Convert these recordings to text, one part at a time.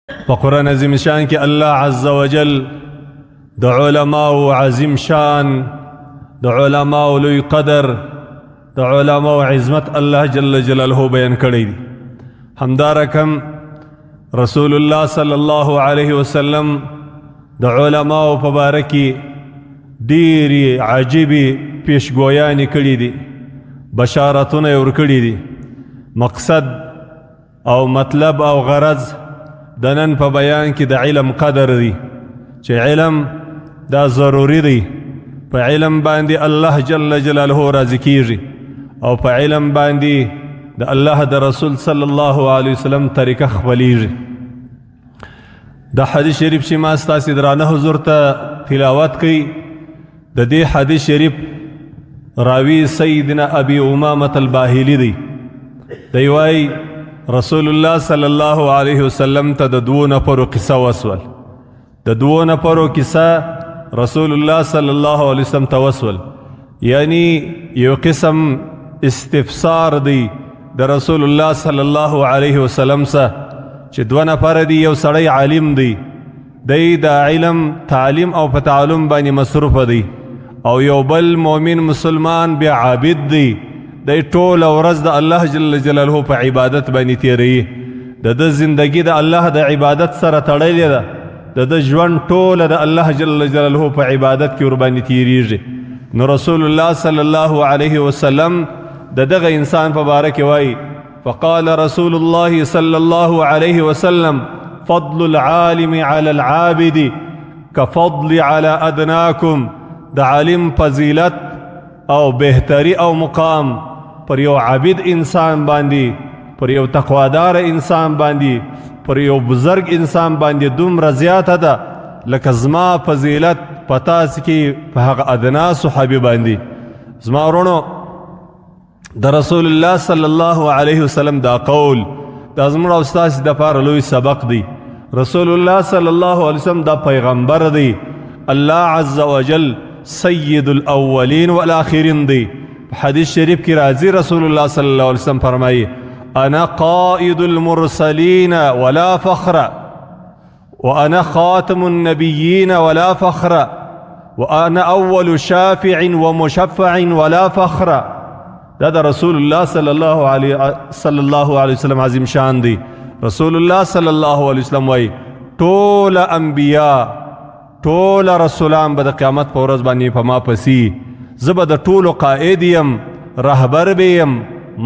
فقرآن عظیم شان کی اللہ عز وجل د علماء عظیم شان د علماء لوی قدر د علماء عظمت اللہ جل جلالہ بیان کړی دی. همدارکم رسول الله صلی الله علیه وسلم د علماء په باره کې ډېرې عجیبې پیشګویانې کړي دي، بشارتونه یې ورکړي دي. مقصد او مطلب او غرض د نن په بیان کې د علم قدر دی، چې علم دا ضروری دی. په علم باندې الله جل جلاله راضي کیږي او په علم باندې د الله د رسول صلی الله علیه وسلم طریقه خپلیږي. د حدیث شریف چې ما ستاسې درانه حضور ته تلاوت کوي، د دې حدیث شریف راوی سیدنا ابي امامة الباهلي دی. دی وایي رسول الله صلی الله علیه وسلم ته د دوو نفرو قصه وسول. د دوو نفرو قصه رسول الله صلی الله علیه وسلم ته وسول، یعنی یو قسم استفسار دی د رسول الله صلی الله علیه وسلم سه، چې دوه نفر دی، یو سړی عالم دی، دی د علم تعلیم او په تعلم باندې مصروف دی، او یو بل مؤمن مسلمان بیا عابد دی، دی ټوله ورځ د الله جل جلاله په عبادت باندې تیروي. د ده زندگی د الله د عبادت سره تړلې ده، د ده ژوند ټوله د الله جل جلاله په عبادت کې ورباندې تیریږي. نو رسول الله صلی الله علیه وسلم د دغه انسان په باره کې وایي، فقال رسول الله صلی الله علیه وسلم فضل العالم على العابد كفضل على ادناكم. د عالم فضیلت او بهتری او مقام پر یو عابد انسان باندې، پر یو تقوادار انسان باندې، پر یو بزرگ انسان باندې دومره زیاته ده لکه زما فضیلت په تاسو کې په هغه ادنا صحابي باندې. زما ورونو، د رسول الله صلی الله علیه وسلم دا قول دا زموږ او ستاسو دپاره لوی سبق دی. رسول الله صلی الله علیه وسلم دا پیغمبر دی، الله عز وجل سید الاولین والآخرین دی. حدیث شریف کی راضی رسول الله صلی الله علیه وسلم فرمائی، انا قائد المرسلین ولا فخر، وانا خاتم النبیین ولا فخر، وانا اول شافع ومشفع ولا فخر. دا دا رسول الله صلی الله علیه وسلم عظیم شان دی. رسول الله صلی الله علیه وسلم وی ټول انبیاء ټول رسولان به د قیامت په ورځ باندې په ما پسې، زه به د ټولو قائد یم، رهبر به یم،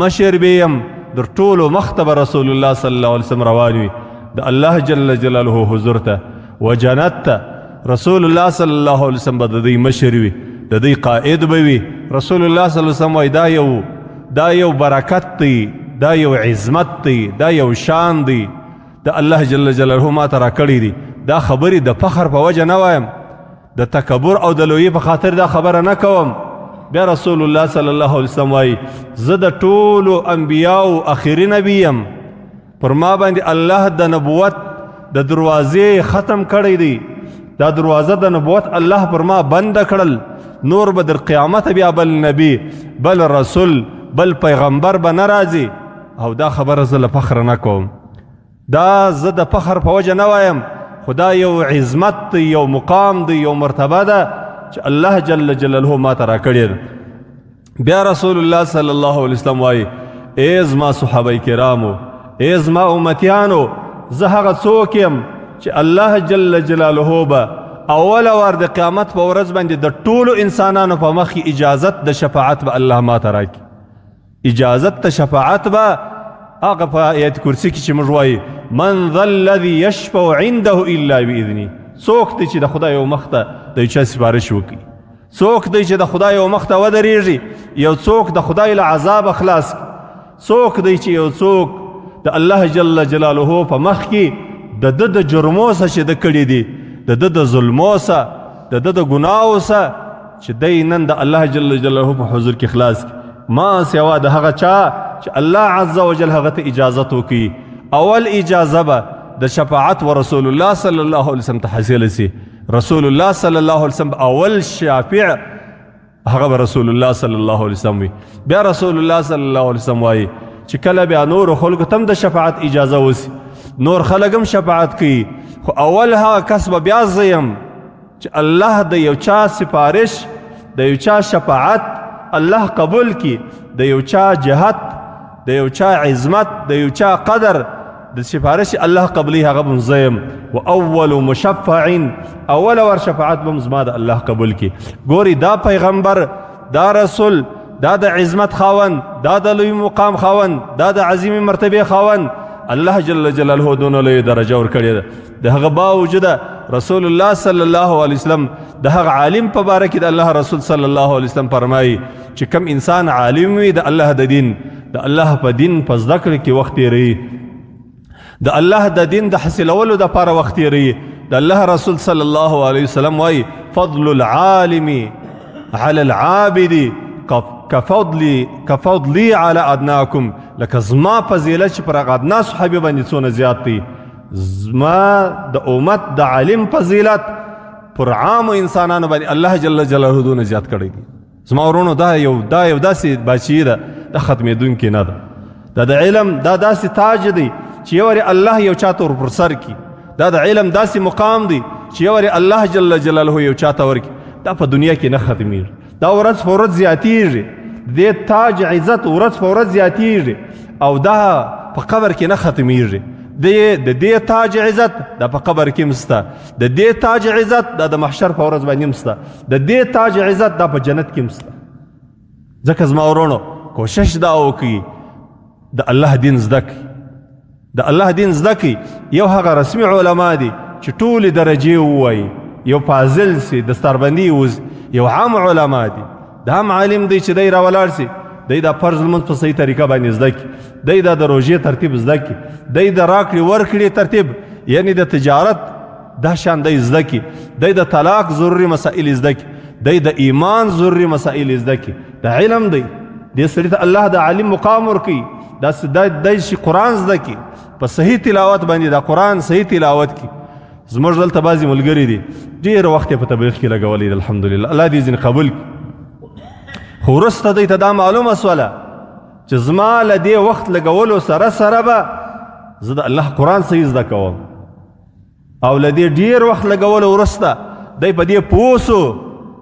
مشر به یم، در ټولو مخ ته به رسول الله صلی الله علیه وسلم روان وي د الله جل جلاله حضور ته و جنت ته. رسول الله صلی الله علیه وسلم به د دوی مشر وي، د دوی قائد به وي. رسول الله صلی الله علیه وسلم وایي دا یو برکت دی، دا یو عظمت دی، دا یو شان دی د الله جل جلاله ما ته راکړی دی. دا خبرې د فخر په وجه نه وایم، د تکبر او د لویۍ په خاطر دا خبره نه کوم. بیا رسول الله صلی الله علیه وسلم وایي زه د ټولو انبیاو آخري نبی یم، پر ما باندې الله د نبوت د دروازې ختم کړی دی. دا دروازه د نبوت الله پر ما بند کړل، نور به در قیامت بیا بل نبی بل رسول بل پیغمبر به نه راځي. او دا خبره زه له فخر نه کوم، دا زه د فخر په وجه نه وایم، خدا یو عظمت دی، یو مقام دی، یو مرتبه ده چې الله جل جلاله ما ته راکړې ده. بیا رسول الله صلی الله علیه وسلم وایي ای زما صحابه کرامو، ای زما امتیانو، زه هغه څوک یم چې الله جل جلاله به اول وار د قیامت په ورځ باندې د ټولو انسانانو په مخ کې اجازت د شفاعت به الله ما ته راکړي. اجازت د شفاعت به هغه په آیت کرسی کې چې موږ وایي من ذا الذي يشفع عنده الا باذنه. څوک دی چې د خدای یو مخ ته د چا سفارش وکړي؟ څوک دی چې د خدای یو مخ ته ودرېږي؟ یو څوک د خدای له عذاب خلاص کړي. څوک دی چې یو څوک د الله جل جلاله په مخ کې د ده د جرمو څه چې ده کړي دي، د ده د ظلمو څه، د ده د ګناهو څه، چې دی نن د الله جل جلاله په حضور کې خلاص کړي، ما سوا د هغه چا چې الله عز وجل هغه ته اجازت وکړي. اول اجازه به د شفاعت و رسول الله صلی الله علیه وسلم ته حاصل سي. رسول الله صلی الله علیه وسلم اول شافع هغه به رسول الله صلی الله علیه وسلم وي. بیا رسول الله صلی الله علیه وسلم وایي چې کله بیا نور خلکو تم د شفاعت اجازه وسی، نور خلق هم شفاعت کوي، خو اول هغه کس به بیا زه یم چې الله د یو چا سفارش، د یو چا شفاعت الله قبول کی، د یو چا جهت، د یو چا عظمت، د یو چا قدر د سفارش الله قبلی، هغه بم زه یم. و اول مشفع، اول ور شفاعت بم زما د الله قبول کی. ګوري دا پیغمبر، دا رسول، دا د عظمت خاوند، دا د لوی مقام خاوند، دا د عظیم مرتبه خاوند، الله جل جلاله دونه لوی درجه ورکړې ده. د هغه باوجوده رسول الله صلی الله علیه وسلم د هغه عالم په باره کې د الله رسول صلی الله علیه وسلم فرمایي چې کم انسان عالم وي د الله د دین، د الله په دین په زده کړه کې وخت تېروي، د الله د دین د حاصلولو دپاره وخت تېروي. د الله رسول صلی الله علیه وسلم وایي فضل العالم علی العابد کفضلی علی ادناکم، لکه زما فضیلت چې پر هغه ادنا صحابه باندې څونه زیات دی، زما د امت د عالم فضیلت پر عام انسانانو باندې الله جل جلاله دونه زیات کړی دی. زما ورونو دا یو داسې بادشاهي ده، دا ختمېدونکې نه ده. دا د علم دا داسې تاج دی چې یو الله یو چاته ور پر سر کی. دا د علم داسې مقام دی چې یو الله جل جلاله یو چاته ورکی. دا په دنیا کې نه ختمیږي، دا ورځ په ورځ زیاتیږي، دې تاج عزت ورځ په ورځ زیاتیږي، او دا په قبر کې نه ختمیږي. د دې تاج عزت دا په قبر کې مسته، د دې تاج عزت دا د محشر په ورځ باندې مسته، د دې تاج عزت دا په جنت کې مسته. ځکه زما ورونو کوشش دا وکړي د الله دین زده کړي، د الله دین زده کړي. یو هغه رسمي علما دي چې ټولې درجې ووایي، یو فاضل سي دستاربندي وز، یو عام علما دي، دا هم عالم دی چې دی راولاړ سي، دی دا فرض لمونځ په صحیح طریقه باندې زده کړي، دی دا د روژې ترتیب زده کړي، دی د راکړې ورکړې ترتیب یعنی د تجارت دا شان دی زده کړي، دی د طلاق ضروري مسائل زده کړي، دی د ایمان ضروري مسائل زده کړي. دا علم دی، دې سړي ته الله د عالم مقام ورکوي. دا شي قرآن زده کړي، په صحیح تلاوت باندې دا قرآن صحیح تلاوت کړي. زموږ دلته بعضې ملګري دي ډېر وخت یې په تبلیغ کې لګولی دی، الحمدلله الله دې ځینې قبول کړي. خو وروسته دوی ته دا معلومه سوله چې زما له دې وخت لګولو سره سره به زه د الله قرآن صحیح زده کوم، او له دې ډېر وخت لګولو وروسته دی په دې پوه سو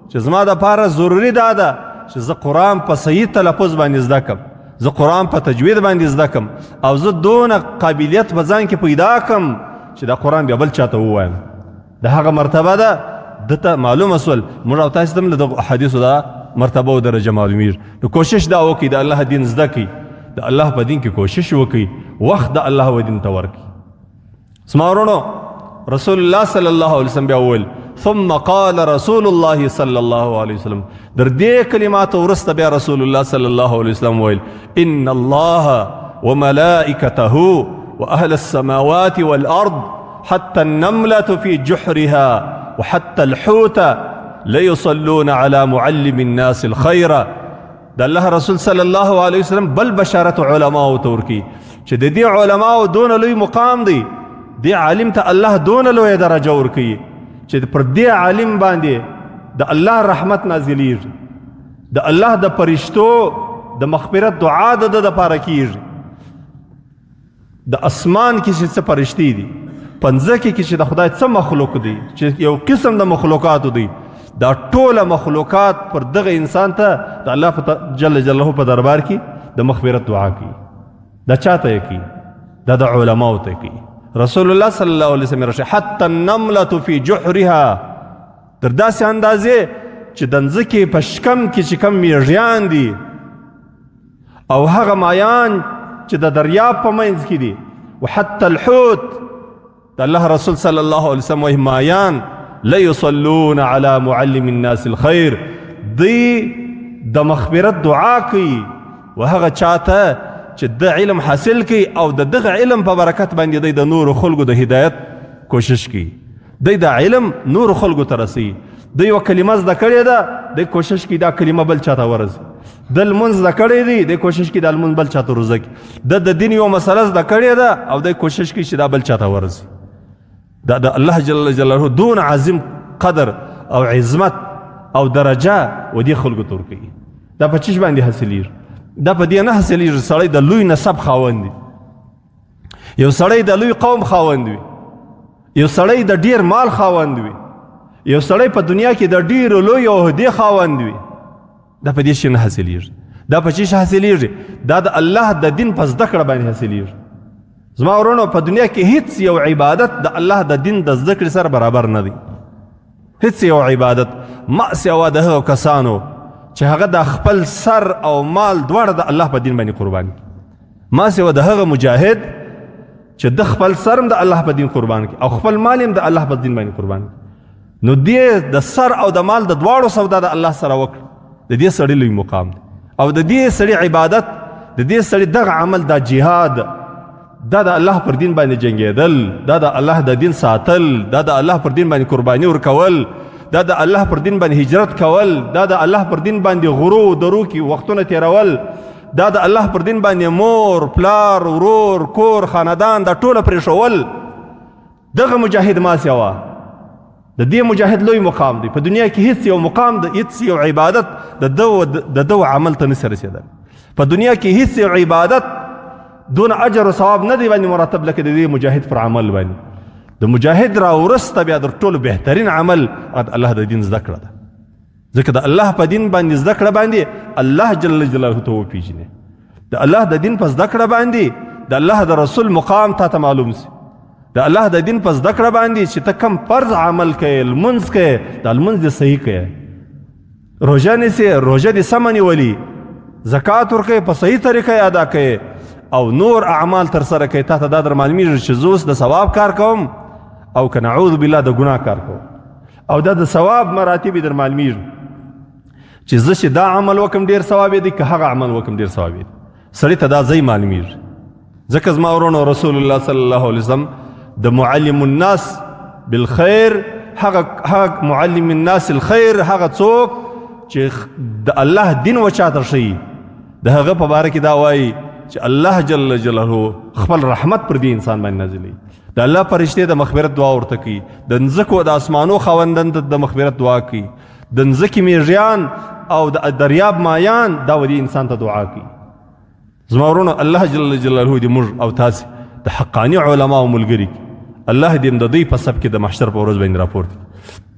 چې زما دپاره ضروري دا ده چې زه قرآن په صحیح تلفظ باندې زده کړم، زه قرآن په تجوید باندې زده کړم، او زه دونه قابلیت په ځان کې پیدا کړم چې دا قرآن بیا بل چاته ووایم. د هغه مرتبه ده دته معلومه سول. موږ او تاسو هم له دغو احادیثو دا مرتبه او درجه معلومیږي. نو کوشش دا وکړئ د الله دین زده کړئ، د الله په دین کې کوشش وکړئ، وخت د الله و دین ته ورکړئ. زما ورونو رسول الله صلی الله علیه وسلم بیا وویل ثم قال رسول الله صلی الله علیه وسلم، در دې کلماتو وروسته بیا رسول الله صلی الله علیه وسلم وویل ان الله وملائکته وأهل السماوات والأرض حتى النملة في جحرها وحتى الحوت ليصلون على معلم الناس الخير. دا الله رسول صلی الله علیه وسلم بل بشارت علماء تورکی چې د دې علماء دون لوی مقام دی، دې عالم ته الله دون لوی درجه ورکی چې پر دې عالم باندې د الله رحمت نازلیږي، د الله د فرشتو د مغفرت دعا د دپاره کیږي. د اسمان کې چې څه فرشتي دي، په ځمکه کې چې د خدای څه مخلوق دي، چې یو قسم د مخلوقاتو دي، دا ټوله مخلوقات پر دغه انسان ته د الله جل جلاله په دربار کې د مغفرت دعا کوي. دا چاته یې کوي؟ دا د علماو ته کوي. رسول الله صلی الله علیه وسلم راشي حتی النملة فی جحرها، تر داسې اندازې چې د ځمکې په شکم کې چې کم میږیان دي او هغه مایان چې د دریاب په منځ کې دي، وحتی الحوت، د الله رسول صلی الله علیه وسلم وایي مایان لیصلون علی معلم الناس الخیر، دی د مغفرت دعا کوي و هغه چاته چې د علم حاصل کوي او د دغه علم په برکت باندې دی د نور خلکو د هدایت کوشش کوي، دی د علم نور خلکو ته رسوي. دی یوه کلمه زده کړې ده، دی کوشش کوي دا کلمه بل چاته ورسوي. د لمونځ زده کړی دی، دی کوشش کوي دا لمونځ بل چاته روزه کړي. د دین یوه مسله زده کړې ده او دی کوشش کوي چې دا بل چاته ورسوي. دا د الله جل جلاله دون عظیم قدر او عظمت او درجه و دې خلکو ته ورکوي. دا په چیش باندې حاصلیږي؟ دا په دې نه حاصلیږي سړی د لوی نسب خاوند دی، یو سړی د لوی قوم خاوند وي، یو سړی د ډیر مال خاوند وي، یو سړی په دنیا کې د ډیرو لوی عهدې خاوند وي، دا په دې شي نه حاصلیږي. دا په چی حاصلیږي؟ دا د الله د دین په زده کړه باندې حاصلیږي. زما ورونو، په دنیا کې هیڅ یو عبادت د الله د دین د زده کړې سره برابر نه دی. هیڅ یو عبادت ما سوا د هغو کسانو چې هغه د خپل سر او مال دواړه د الله په دین باندې قربان کړي، ما سوا د هغه مجاهد چې د خپل سر هم د الله په دین قربان کړي او خپل مال هم د الله په دین باندې قربان کړي، نو دې د سر او د مال د دواړو سودا د الله سره وکړه. د دې سړي لوی مقام دی او د دې سړي عبادت، د دې سړي دغه عمل، دا جهاد، دا د الله پر دین باندې جنګېدل، دا د الله د دین ساتل، دا د الله پر دین باندې قرباني ورکول، دا د الله پر دین باندې هجرت کول، دا د الله پر دین باندې غرو درو کې وختونه تیرول، دا د الله پر دین باندې مور پلار ورور کور خاندان دا ټوله پرېښول. دغه مجاهد ما سوا د دې مجاهد لوی مقام دی. په دنیا کې هیڅ یو مقام، هیڅ یو عبادت د دو عمل ته نشي رسېدلی. په دنیا کې هیڅ یو عبادت دون اجر و ثواب نه دی باندې مرتب لکه د دې مجاهد پر عمل باندې. د مجاهد را وروسته بیا در ټولو بهترین عمل الله د دین زده کړه ده. ځکه د الله په دین باندې زده کړه باندې الله جل جلاله ته وپېژنې. د الله د دین په زده کړه باندې د الله د رسول مقام تا ته معلوم سي. د الله د دین په زده کړه باندې چې ته کم فرض عمل کوې، لمونځ کوې، دا لمونځ دې صحیح کوې، روژه نیسې، روژه دې سمه نیولي، زکات ورکوې، په صحیح طریقه یې ادا کوې او نور اعمال تر سره کوې. تا ته دا در معلومیږي چې زه اوس د ثواب کار کوم او که نعوذ بالله د ګناه کار کوم، او دا د ثواب مراتب در معلومیږي چې زه چې دا عمل وکم ډېر ثواب دی، که هغه عمل وکم ډېر ثواب دی. سړي ته دا ځای معلومیږي. ځکه زما ورونو، رسول الله صلی الله علیه وسلم د معلم الناس بالخیر، هغه معلم الناس الخیر هغه څوک چې د الله دین وچاته ښیي، د هغه په باره کې دا وایي چې الله جل جلاله خپل رحمت پر دې انسان باندې نازلوي. د الله فرشتې د مغفرت دعا ورته کوي، د ځمکو د اسمانو خاوندان د مغفرت دعا کوي، د ځمکې میږیان او د دریاب مایان دا ودې انسان ته دعا کوي. زما ورونو، الله جل جلاله دې موږ او تاسې د حقاني علماو ملګري، الله دې د دوی په سب کې د محشر په ورځ باندې راپورته